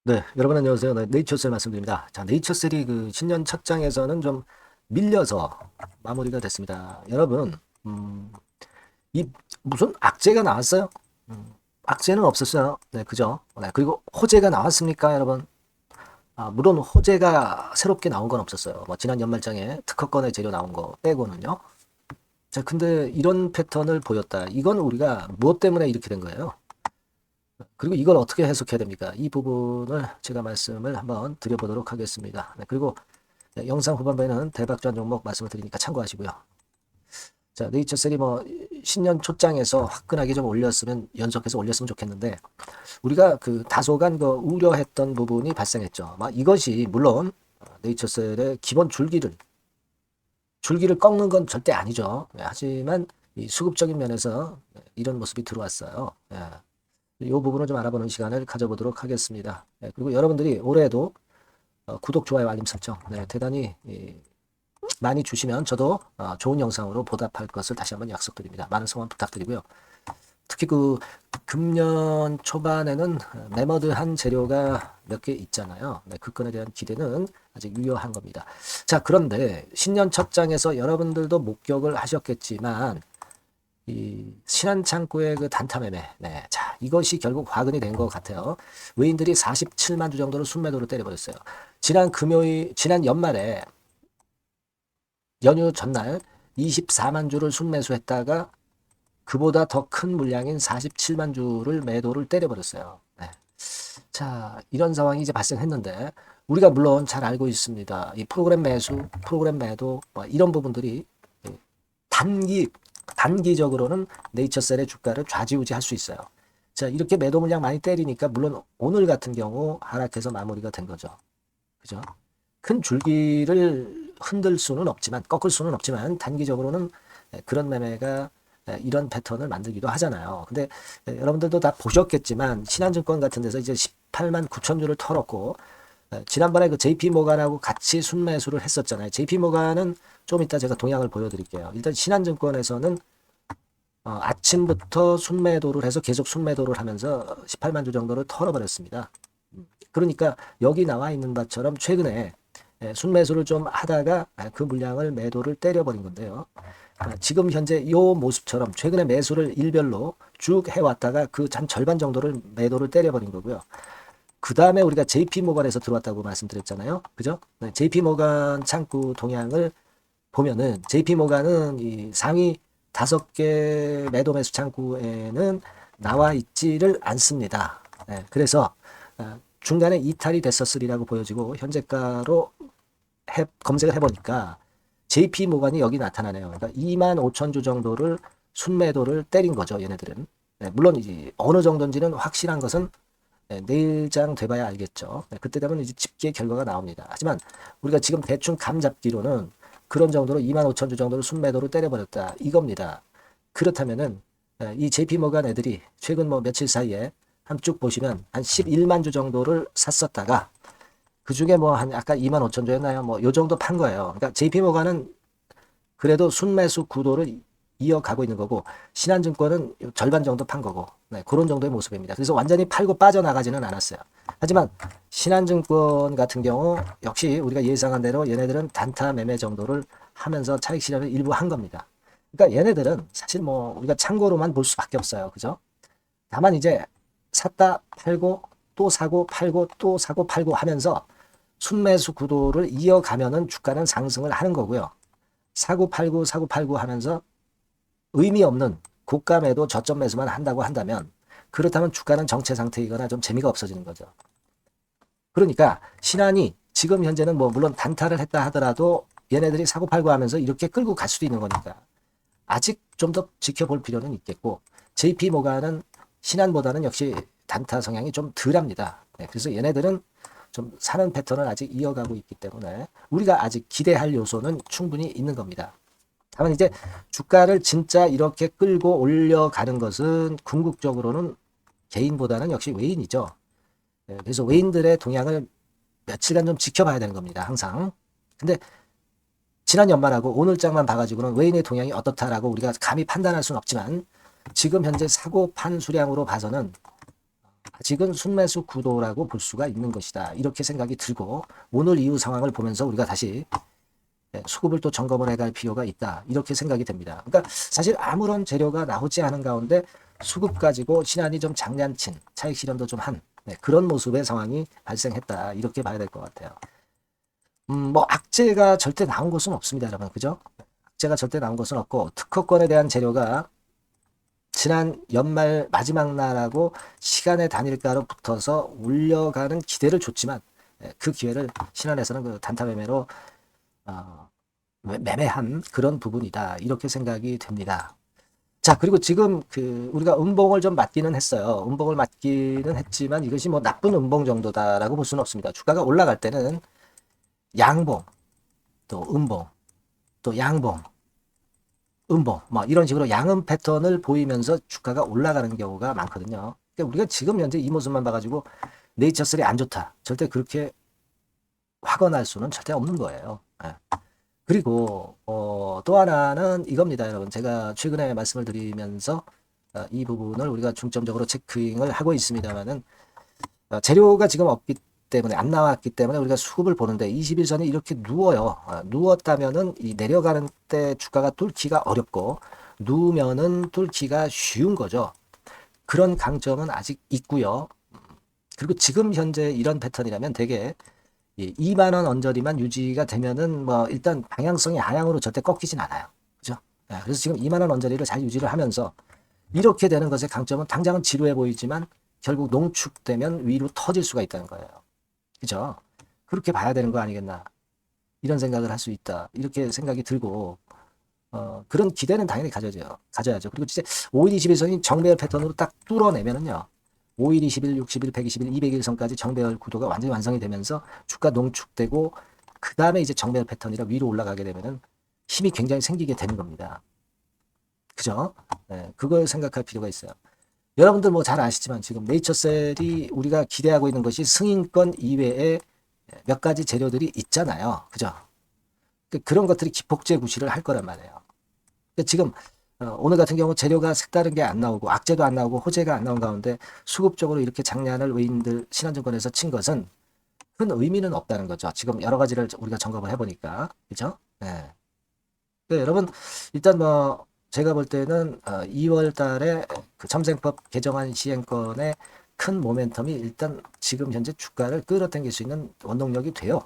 네, 여러분 안녕하세요. 네, 네이처셀 말씀드립니다. 자, 네이처셀이 그 신년 첫 장에서는 좀 밀려서 마무리가 됐습니다. 여러분, 이 무슨 악재가 나왔어요? 악재는 없었어요. 네, 그죠? 네, 그리고 호재가 나왔습니까, 여러분? 물론 호재가 새롭게 나온 건 없었어요. 뭐 지난 연말장에 특허권의 재료 나온 거 빼고는요. 자, 근데 이런 패턴을 보였다. 이건 우리가 무엇 때문에 이렇게 된 거예요? 그리고 이걸 어떻게 해석해야 됩니까? 이 부분을 제가 말씀을 한번 드려보도록 하겠습니다. 네, 그리고 네, 영상 후반부에는 대박전 종목 말씀을 드리니까 참고하시고요. 자, 네이처셀이 뭐 신년 초장에서 화끈하게 좀 올렸으면 연속해서 올렸으면 좋겠는데 우리가 그 다소간 그 우려했던 부분이 발생했죠. 막 이것이 물론 네이처셀의 기본 줄기를 꺾는 건 절대 아니죠. 네, 하지만 이 수급적인 면에서 이런 모습이 들어왔어요. 예. 이 부분을 좀 알아보는 시간을 가져보도록 하겠습니다. 네, 그리고 여러분들이 올해도 구독, 좋아요, 알림 설정 네, 대단히 많이 주시면 저도 좋은 영상으로 보답할 것을 다시 한번 약속드립니다. 많은 성원 부탁드리고요. 특히 그 금년 초반에는 매머드한 재료가 몇 개 있잖아요. 네, 그 건에 대한 기대는 아직 유효한 겁니다. 자, 그런데 신년 첫 장에서 여러분들도 목격을 하셨겠지만 이 신한창구의 그 단타 매매, 네, 자 이것이 결국 화근이 된 것 같아요. 외인들이 47만 주 정도로 순매도를 때려버렸어요. 지난 연말에 연휴 전날 24만 주를 순매수했다가 그보다 더 큰 물량인 47만 주를 매도를 때려버렸어요. 네. 자, 이런 상황이 이제 발생했는데 우리가 물론 잘 알고 있습니다. 이 프로그램 매수, 프로그램 매도 뭐 이런 부분들이 단기 단기적으로는 네이처셀의 주가를 좌지우지할 수 있어요. 자, 이렇게 매도 물량 많이 때리니까 물론 오늘 같은 경우 하락해서 마무리가 된 거죠. 그죠? 큰 줄기를 흔들 수는 없지만 꺾을 수는 없지만 단기적으로는 그런 매매가 이런 패턴을 만들기도 하잖아요. 근데 여러분들도 다 보셨겠지만 신한증권 같은 데서 이제 18만 9천 주를 털었고 지난번에 그 JP 모간하고 같이 순매수를 했었잖아요. JP 모간은 좀 이따 제가 동향을 보여드릴게요. 일단 신한증권에서는 아침부터 순매도를 해서 계속 순매도를 하면서 18만 주 정도를 털어버렸습니다. 그러니까 여기 나와 있는 바처럼 최근에 순매수를 좀 하다가 그 물량을 매도를 때려버린 건데요. 지금 현재 이 모습처럼 최근에 매수를 일별로 쭉 해왔다가 그 한 절반 정도를 매도를 때려버린 거고요. 그 다음에 우리가 JP모간에서 들어왔다고 말씀드렸잖아요. 그죠? 네, JP모간 창구 동향을 보면은 JP모간은 이 상위 5개 매도 매수 창구에는 나와 있지를 않습니다. 네, 그래서 중간에 이탈이 됐었으리라고 보여지고 현재가로 검색을 해보니까 JP모간이 여기 나타나네요. 그러니까 2만 5천 주 정도를 순매도를 때린 거죠. 얘네들은. 네, 물론 이제 어느 정도인지는 확실한 것은 내일장 돼봐야 알겠죠. 그때 되면 이제 집계 결과가 나옵니다. 하지만 우리가 지금 대충 감 잡기로는 그런 정도로 2만 5천 주 정도를 순매도를 때려버렸다. 이겁니다. 그렇다면은 이 JP모간 애들이 최근 뭐 며칠 사이에 한 쭉 보시면 한 11만 주 정도를 샀었다가 그 중에 뭐 한 아까 2만 5천 주였나요? 뭐 요 정도 판 거예요. 그러니까 JP모간은 그래도 순매수 구도를 이어가고 있는 거고 신한증권은 절반 정도 판 거고 네, 그런 정도의 모습입니다. 그래서 완전히 팔고 빠져나가지는 않았어요. 하지만 신한증권 같은 경우 역시 우리가 예상한 대로 얘네들은 단타 매매 정도를 하면서 차익 실현을 일부 한 겁니다. 그러니까 얘네들은 사실 뭐 우리가 참고로만 볼 수밖에 없어요. 그죠? 다만 이제 샀다 팔고 또 사고 팔고 또 사고 팔고 하면서 순매수 구도를 이어가면은 주가는 상승을 하는 거고요. 사고 팔고 사고 팔고 하면서 의미 없는 고가 매도 저점 매수만 한다고 한다면 그렇다면 주가는 정체 상태이거나 좀 재미가 없어지는 거죠. 그러니까 신한이 지금 현재는 뭐 물론 단타를 했다 하더라도 얘네들이 사고 팔고 하면서 이렇게 끌고 갈 수도 있는 거니까 아직 좀 더 지켜볼 필요는 있겠고 JP 모간은 신한보다는 역시 단타 성향이 좀 덜합니다. 네, 그래서 얘네들은 좀 사는 패턴을 아직 이어가고 있기 때문에 우리가 아직 기대할 요소는 충분히 있는 겁니다. 다만 이제 주가를 진짜 이렇게 끌고 올려가는 것은 궁극적으로는 개인보다는 역시 외인이죠. 그래서 외인들의 동향을 며칠간 좀 지켜봐야 되는 겁니다. 항상. 근데 지난 연말하고 오늘 장만 봐가지고는 외인의 동향이 어떻다라고 우리가 감히 판단할 수는 없지만 지금 현재 사고 판 수량으로 봐서는 아직은 순매수 구도라고 볼 수가 있는 것이다. 이렇게 생각이 들고 오늘 이후 상황을 보면서 우리가 다시 수급을 또 점검을 해갈 필요가 있다. 이렇게 생각이 됩니다. 그러니까 사실 아무런 재료가 나오지 않은 가운데 수급 가지고 신한이 좀 장난친, 차익 실현도 좀 한 그런 모습의 상황이 발생했다. 이렇게 봐야 될 것 같아요. 뭐 악재가 절대 나온 것은 없습니다, 여러분. 그죠? 악재가 절대 나온 것은 없고 특허권에 대한 재료가 지난 연말 마지막 날하고 시간의 단일가로 붙어서 올려가는 기대를 줬지만 그 기회를 신한에서는 그 단타 매매로 매매한 그런 부분이다. 이렇게 생각이 됩니다. 자, 그리고 지금 우리가 음봉을 좀 맞기는 했어요. 음봉을 맞기는 했지만 이것이 뭐 나쁜 음봉 정도다라고 볼 수는 없습니다. 주가가 올라갈 때는 양봉, 또 음봉, 또 양봉, 음봉, 뭐 이런 식으로 양음 패턴을 보이면서 주가가 올라가는 경우가 많거든요. 그러니까 우리가 지금 현재 이 모습만 봐가지고 네이처셀이 안 좋다. 절대 그렇게 확언할 수는 절대 없는 거예요. 그리고 또 하나는 이겁니다, 여러분. 제가 최근에 말씀을 드리면서 이 부분을 우리가 중점적으로 체크잉을 하고 있습니다만은 재료가 지금 없기 때문에 안 나왔기 때문에 우리가 수급을 보는데 21선이 이렇게 누워요. 누웠다면은 이 내려가는 때 주가가 뚫기가 어렵고 누우면은 뚫기가 쉬운 거죠. 그런 강점은 아직 있고요. 그리고 지금 현재 이런 패턴이라면 되게 2만 원 언저리만 유지가 되면은 뭐 일단 방향성이 하향으로 절대 꺾이진 않아요. 그죠? 그래서 지금 2만 원 언저리를 잘 유지를 하면서 이렇게 되는 것의 강점은 당장은 지루해 보이지만 결국 농축되면 위로 터질 수가 있다는 거예요. 그죠? 그렇게 봐야 되는 거 아니겠나. 이런 생각을 할 수 있다. 이렇게 생각이 들고, 그런 기대는 당연히 가져야죠. 그리고 진짜 5일 21선이 정배열 패턴으로 딱 뚫어내면은요. 5일 20일, 60일, 120일, 200일선까지 정배열 구도가 완전히 완성이 되면서 주가 농축되고, 그 다음에 이제 정배열 패턴이라 위로 올라가게 되면은 힘이 굉장히 생기게 되는 겁니다. 그죠? 네, 그걸 생각할 필요가 있어요. 여러분들 뭐 잘 아시지만 지금 네이처셀이 우리가 기대하고 있는 것이 승인권 이외에 몇 가지 재료들이 있잖아요. 그죠? 그런 것들이 기폭제 구실을 할 거란 말이에요. 지금 오늘 같은 경우 재료가 색다른 게 안 나오고 악재도 안 나오고 호재가 안 나온 가운데 수급적으로 이렇게 장난을 외인들 신한증권에서 친 것은 큰 의미는 없다는 거죠. 지금 여러 가지를 우리가 점검을 해보니까. 그죠? 네. 여러분 일단 뭐 제가 볼 때는 2월 달에 그 첨생법 개정안 시행권의 큰 모멘텀이 일단 지금 현재 주가를 끌어당길 수 있는 원동력이 돼요.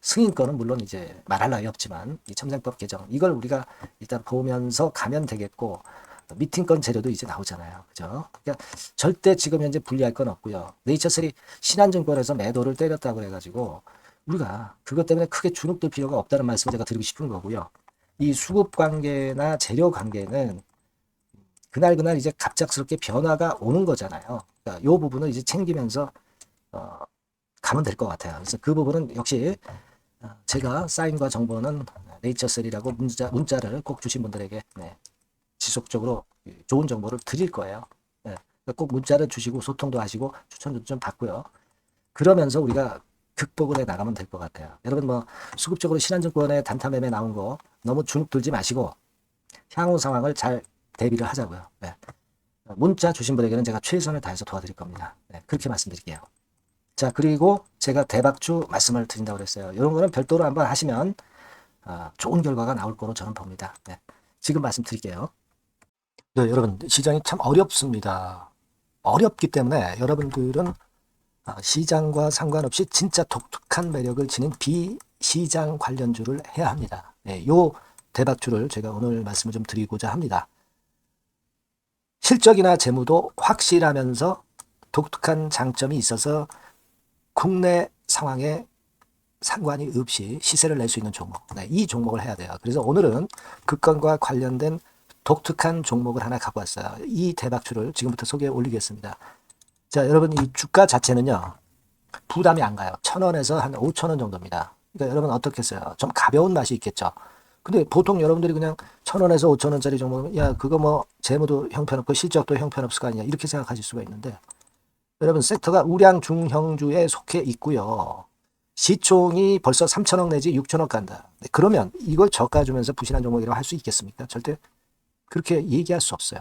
승인권은 물론 이제 말할 나위 없지만 이 첨생법 개정 이걸 우리가 일단 보면서 가면 되겠고 미팅권 재료도 이제 나오잖아요. 그죠? 그러니까 절대 지금 현재 불리할 건 없고요. 네이처셀이 신한증권에서 매도를 때렸다고 해가지고 우리가 그것 때문에 크게 주눅들 필요가 없다는 말씀을 제가 드리고 싶은 거고요. 이 수급 관계나 재료 관계는 그날 이제 갑작스럽게 변화가 오는 거잖아요. 그러니까 이 부분을 이제 챙기면서 가면 될 것 같아요. 그래서 그 부분은 역시 제가 사인과 정보는 네이처셀이라고 문자를 꼭 주신 분들에게 지속적으로 좋은 정보를 드릴 거예요. 그러니까 꼭 문자를 주시고 소통도 하시고 추천도 좀 받고요. 그러면서 우리가 극복을 해 나가면 될 것 같아요. 여러분 뭐 수급적으로 신한증권의 단타 매매 나온 거 너무 주눅 들지 마시고 향후 상황을 잘 대비를 하자고요. 문자 주신 분에게는 제가 최선을 다해서 도와드릴 겁니다. 그렇게 말씀드릴게요. 자, 그리고 제가 대박주 말씀을 드린다고 그랬어요. 이런 거는 별도로 한번 하시면 좋은 결과가 나올 거로 저는 봅니다. 지금 말씀드릴게요. 네, 여러분 시장이 참 어렵습니다. 어렵기 때문에 여러분들은 시장과 상관없이 진짜 독특한 매력을 지닌 비시장 관련주를 해야 합니다. 요 대박주를 제가 오늘 말씀을 좀 드리고자 합니다. 실적이나 재무도 확실하면서 독특한 장점이 있어서 국내 상황에 상관이 없이 시세를 낼 수 있는 종목. 이 종목을 해야 돼요. 그래서 오늘은 그 건과 관련된 독특한 종목을 하나 갖고 왔어요. 이 대박주를 지금부터 소개해 올리겠습니다. 자, 여러분 이 주가 자체는요. 부담이 안 가요. 1,000원에서 한 5,000원 정도입니다. 그러니까 여러분 어떻겠어요? 좀 가벼운 맛이 있겠죠. 근데 보통 여러분들이 그냥 1,000원에서 5,000원짜리 종목은 야 그거 뭐 재무도 형편없고 실적도 형편없을 거 아니냐 이렇게 생각하실 수가 있는데 여러분 섹터가 우량 중형주에 속해 있고요. 시총이 벌써 3,000억 내지 6,000억 간다. 그러면 이걸 저가주면서 부실한 종목이라고 할 수 있겠습니까? 절대 그렇게 얘기할 수 없어요.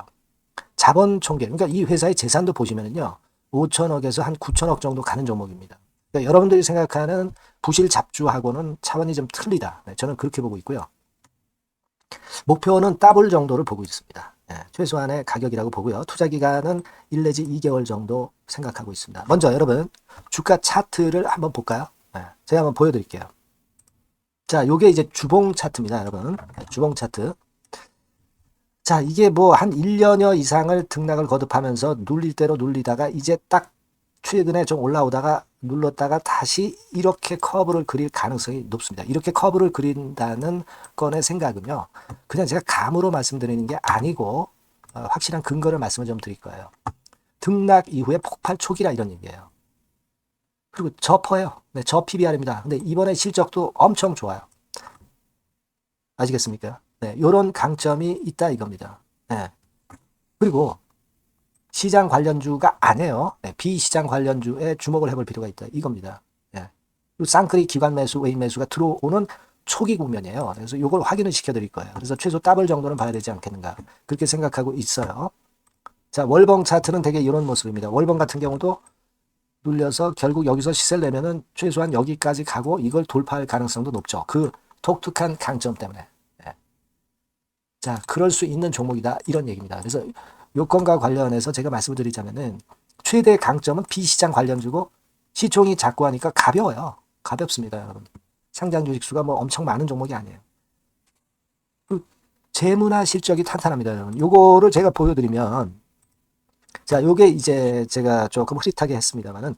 자본 총계, 그러니까 이 회사의 재산도 보시면은요. 5천억에서 한 9천억 정도 가는 종목입니다. 그러니까 여러분들이 생각하는 부실 잡주하고는 차원이 좀 틀리다. 네, 저는 그렇게 보고 있고요. 목표는 더블 정도를 보고 있습니다. 네, 최소한의 가격이라고 보고요. 투자 기간은 1 내지 2개월 정도 생각하고 있습니다. 먼저 여러분 주가 차트를 한번 볼까요? 네, 제가 한번 보여드릴게요. 자, 요게 이제 주봉 차트입니다, 여러분. 네, 주봉 차트. 자, 이게 뭐 한 1년여 이상을 등락을 거듭하면서 눌릴 대로 눌리다가 이제 딱 최근에 좀 올라오다가 눌렀다가 다시 이렇게 커브를 그릴 가능성이 높습니다. 이렇게 커브를 그린다는 건의 생각은요, 그냥 제가 감으로 말씀드리는 게 아니고 확실한 근거를 말씀을 좀 드릴 거예요. 등락 이후에 폭발 초기라 이런 얘기예요. 그리고 저퍼예요. 네, 저 PBR입니다. 근데 이번에 실적도 엄청 좋아요. 아시겠습니까? 네, 요런 강점이 있다 이겁니다. 네. 그리고 시장 관련주가 아니에요. 네, 비시장 관련주에 주목을 해볼 필요가 있다 이겁니다. 네. 그리고 쌍끌이 기관 매수, 외인 매수가 들어오는 초기 국면이에요. 그래서 요걸 확인을 시켜드릴 거예요. 그래서 최소 더블 정도는 봐야 되지 않겠는가 그렇게 생각하고 있어요. 자, 월봉 차트는 되게 이런 모습입니다. 월봉 같은 경우도 눌려서 결국 여기서 시세를 내면은 최소한 여기까지 가고 이걸 돌파할 가능성도 높죠. 그 독특한 강점 때문에. 네. 자, 그럴 수 있는 종목이다 이런 얘기입니다. 그래서 요건과 관련해서 제가 말씀을 드리자면은 최대 강점은 비시장 관련주고 시총이 작고 하니까 가벼워요. 가볍습니다, 여러분. 상장 주식 수가 뭐 엄청 많은 종목이 아니에요. 재무나 실적이 탄탄합니다, 여러분. 요거를 제가 보여드리면, 자, 요게 이제 제가 조금 흐릿하게 했습니다만은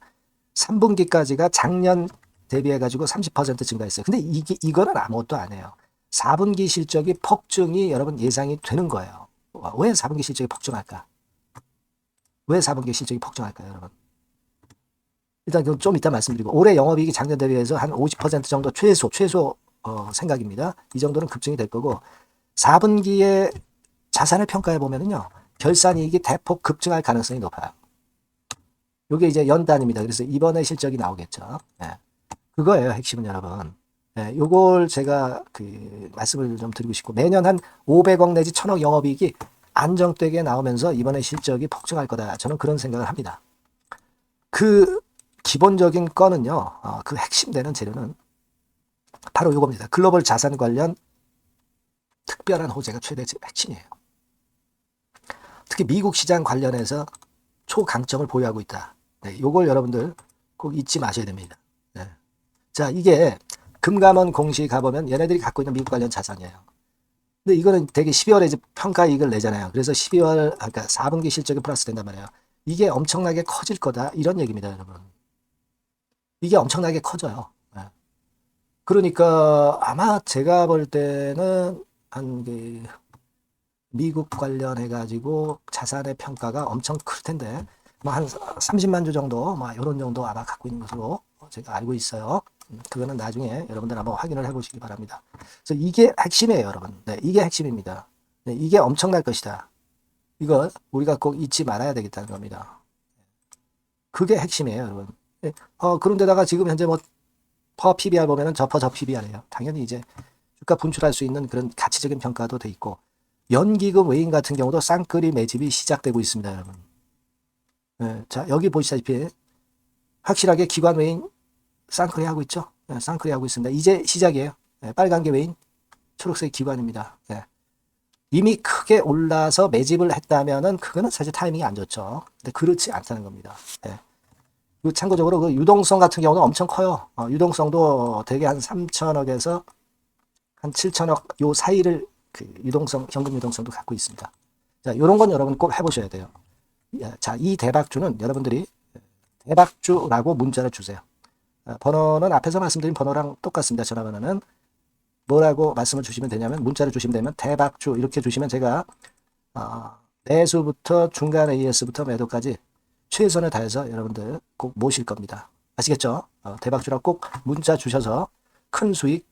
3분기까지가 작년 대비해가지고 30% 증가했어요. 근데 이거는 아무것도 아니에요. 4분기 실적이 폭증이 여러분 예상이 되는 거예요. 왜 4분기 실적이 폭증할까? 왜 4분기 실적이 폭증할까요, 여러분? 일단 그건 좀 이따 말씀드리고 올해 영업이익이 작년 대비해서 한 50% 정도 최소 생각입니다. 이 정도는 급증이 될 거고 4분기에 자산을 평가해 보면은요. 결산이익이 대폭 급증할 가능성이 높아요. 이게 이제 연단입니다. 그래서 이번에 실적이 나오겠죠. 네. 그거예요, 핵심은 여러분. 네, 요걸 제가 말씀을 좀 드리고 싶고 매년 한 500억 내지 1000억 영업이익이 안정되게 나오면서 이번에 실적이 폭증할 거다. 저는 그런 생각을 합니다. 그 기본적인 건은요. 그 핵심 되는 재료는 바로 요겁니다. 글로벌 자산 관련 특별한 호재가 최대 핵심이에요. 특히 미국 시장 관련해서 초강점을 보유하고 있다. 네, 요걸 여러분들 꼭 잊지 마셔야 됩니다. 네. 자, 이게 금감원 공시 가보면 얘네들이 갖고 있는 미국 관련 자산이에요. 근데 이거는 되게 12월에 이제 평가이익을 내잖아요. 그래서 12월, 그러니까 4분기 실적이 플러스 된단 말이에요. 이게 엄청나게 커질 거다. 이런 얘기입니다, 여러분. 이게 엄청나게 커져요. 네. 그러니까 아마 제가 볼 때는 미국 관련해가지고 자산의 평가가 엄청 클 텐데, 뭐 한 30만 주 정도, 뭐 이런 정도 아마 갖고 있는 것으로 제가 알고 있어요. 그거는 나중에 여러분들 한번 확인을 해보시기 바랍니다. 그래서 이게 핵심이에요, 여러분. 네, 이게 핵심입니다. 네, 이게 엄청날 것이다. 이거 우리가 꼭 잊지 말아야 되겠다는 겁니다. 그게 핵심이에요, 여러분. 네, 그런데다가 지금 현재 뭐 퍼 PBR 보면은 저 PBR이에요. 당연히 이제 주가 분출할 수 있는 그런 가치적인 평가도 돼 있고 연기금 외인 같은 경우도 쌍끌이 매집이 시작되고 있습니다, 여러분. 네, 자, 여기 보시다시피 확실하게 기관 외인 쌍끌이 하고 있죠. 네, 쌍끌이 하고 있습니다. 이제 시작이에요. 네, 빨간 게 외인, 초록색 기관입니다. 네. 이미 크게 올라서 매집을 했다면은 그거는 사실 타이밍이 안 좋죠. 근데 그렇지 않다는 겁니다. 네. 그리고 참고적으로 그 유동성 같은 경우는 엄청 커요. 유동성도 대개 한 3천억에서 한 7천억 요 사이를 현금 유동성도 갖고 있습니다. 자, 요런 건 여러분 꼭 해보셔야 돼요. 자, 이 대박주는 여러분들이 대박주라고 문자를 주세요. 번호는 앞에서 말씀드린 번호랑 똑같습니다. 전화번호는 뭐라고 말씀을 주시면 되냐면 문자를 주시면 되면 대박주 이렇게 주시면 제가 매수부터 중간 AS부터 매도까지 최선을 다해서 여러분들 꼭 모실 겁니다. 아시겠죠? 대박주라고 꼭 문자 주셔서 큰 수익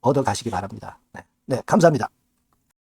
얻어 가시기 바랍니다. 네, 감사합니다.